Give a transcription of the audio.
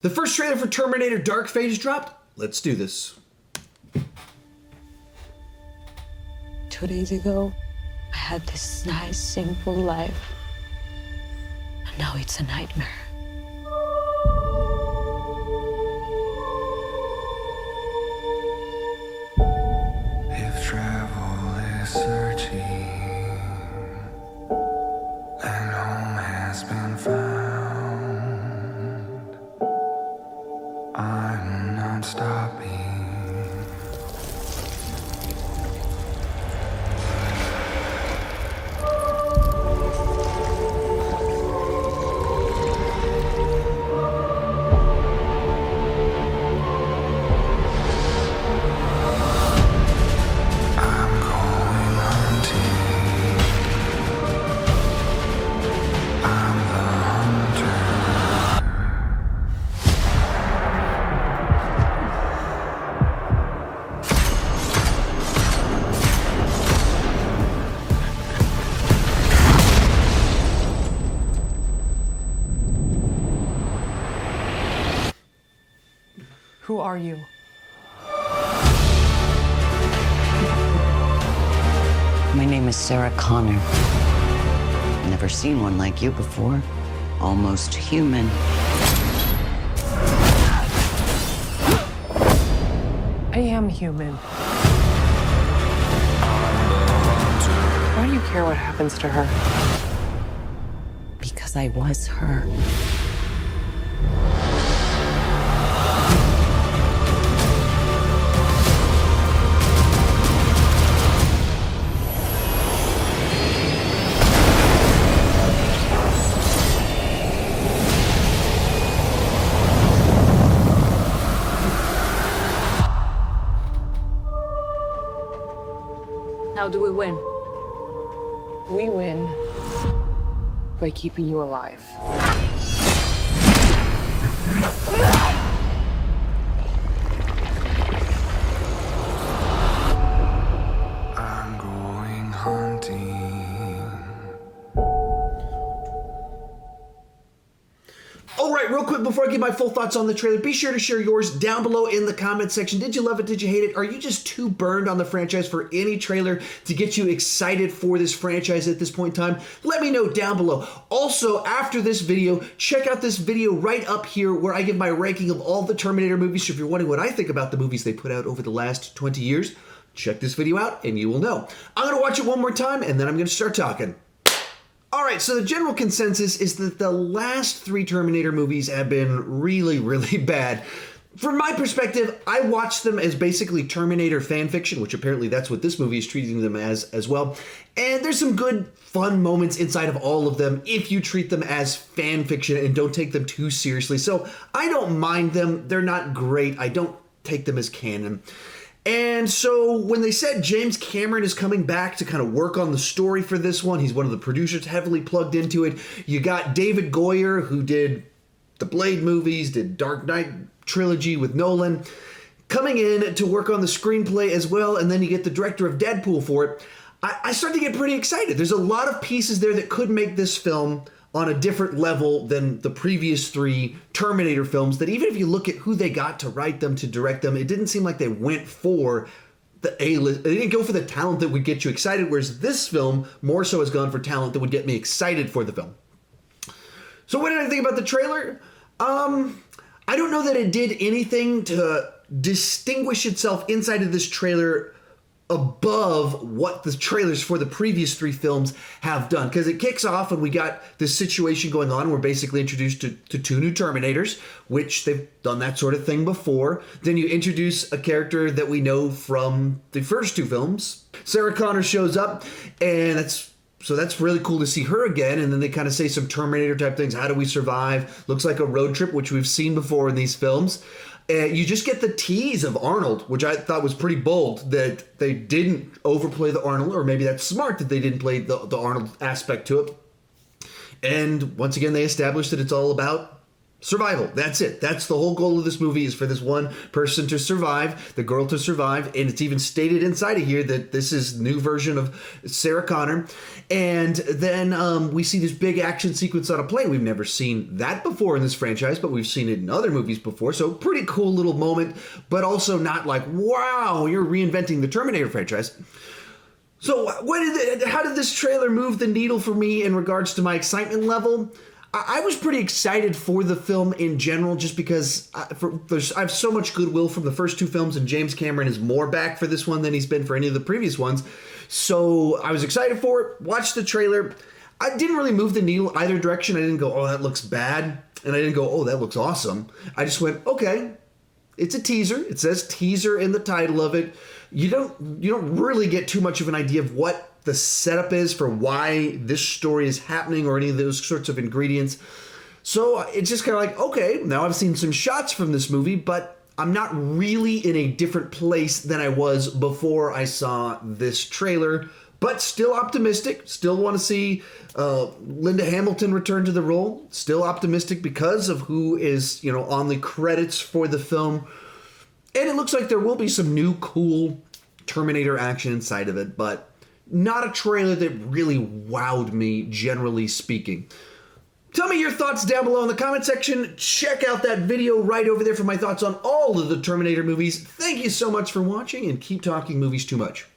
The first trailer for Terminator Dark Fate is dropped. Let's do this. 2 days ago, I had this nice, simple life. And now it's a nightmare. If travel is searching and home has been found, I'm not stopping. Who are you? My name is Sarah Connor. Never seen one like you before. Almost human. I am human. Why do you care what happens to her? Because I was her. How do we win? We win by keeping you alive. I'm going hunting. All right, real quick before I give my full thoughts on the trailer, be sure to share yours down below in the comment section. Did you love it? Did you hate it? Are you just too burned on the franchise for any trailer to get you excited for this franchise at this point in time? Let me know down below. Also, after this video, check out this video right up here where I give my ranking of all the Terminator movies. So if you're wondering what I think about the movies they put out over the last 20 years, check this video out and you will know. I'm going to watch it one more time and then I'm going to start talking. All right, so the general consensus is that the last 3 Terminator movies have been really, really bad. From my perspective, I watched them as basically Terminator fan fiction, which apparently that's what this movie is treating them as well. And there's some good, fun moments inside of all of them if you treat them as fan fiction and don't take them too seriously. So I don't mind them. They're not great. I don't take them as canon. And so when they said James Cameron is coming back to kind of work on the story for this one, he's one of the producers heavily plugged into it. You got David Goyer, who did the Blade movies, did Dark Knight trilogy with Nolan, coming in to work on the screenplay as well. And then you get the director of Deadpool for it. I start to get pretty excited. There's a lot of pieces there that could make this film on a different level than the previous 3 Terminator films, that even if you look at who they got to write them, to direct them, it didn't seem like they went for the A-list. They didn't go for the talent that would get you excited, whereas this film more so has gone for talent that would get me excited for the film. So what did I think about the trailer? I don't know that it did anything to distinguish itself inside of this trailer above what the trailers for the previous 3 films have done. Because it kicks off and we got this situation going on. We're basically introduced to 2 new Terminators, which they've done that sort of thing before. Then you introduce a character that we know from the first 2 films. Sarah Connor shows up, and that's really cool to see her again. And then they kind of say some Terminator type things. How do we survive? Looks like a road trip, which we've seen before in these films. You just get the tease of Arnold, which I thought was pretty bold, that they didn't overplay the Arnold, or maybe that's smart that they didn't play the Arnold aspect to it. And once again, they established that it's all about Survival. That's it. That's the whole goal of this movie, is for this one person to survive, the girl to survive. And it's even stated inside of here that this is new version of Sarah Connor. And then we see this big action sequence on a plane. We've never seen that before in this franchise, but we've seen it in other movies before. So pretty cool little moment, but also not like, wow, you're reinventing the Terminator franchise. So how did this trailer move the needle for me in regards to my excitement level? I was pretty excited for the film in general, just because I have so much goodwill from the first two films, and James Cameron is more back for this one than he's been for any of the previous ones. So I was excited for it, watched the trailer. I didn't really move the needle either direction. I didn't go, oh, that looks bad. And I didn't go, oh, that looks awesome. I just went, okay, it's a teaser. It says teaser in the title of it. You don't really get too much of an idea of what the setup is for why this story is happening or any of those sorts of ingredients. So it's just kind of like, okay, now I've seen some shots from this movie, but I'm not really in a different place than I was before I saw this trailer, but still optimistic. Still want to see Linda Hamilton return to the role. Still optimistic because of who is, on the credits for the film. And it looks like there will be some new cool Terminator action inside of it, but not a trailer that really wowed me, generally speaking. Tell me your thoughts down below in the comment section. Check out that video right over there for my thoughts on all of the Terminator movies. Thank you so much for watching, and keep talking movies too much.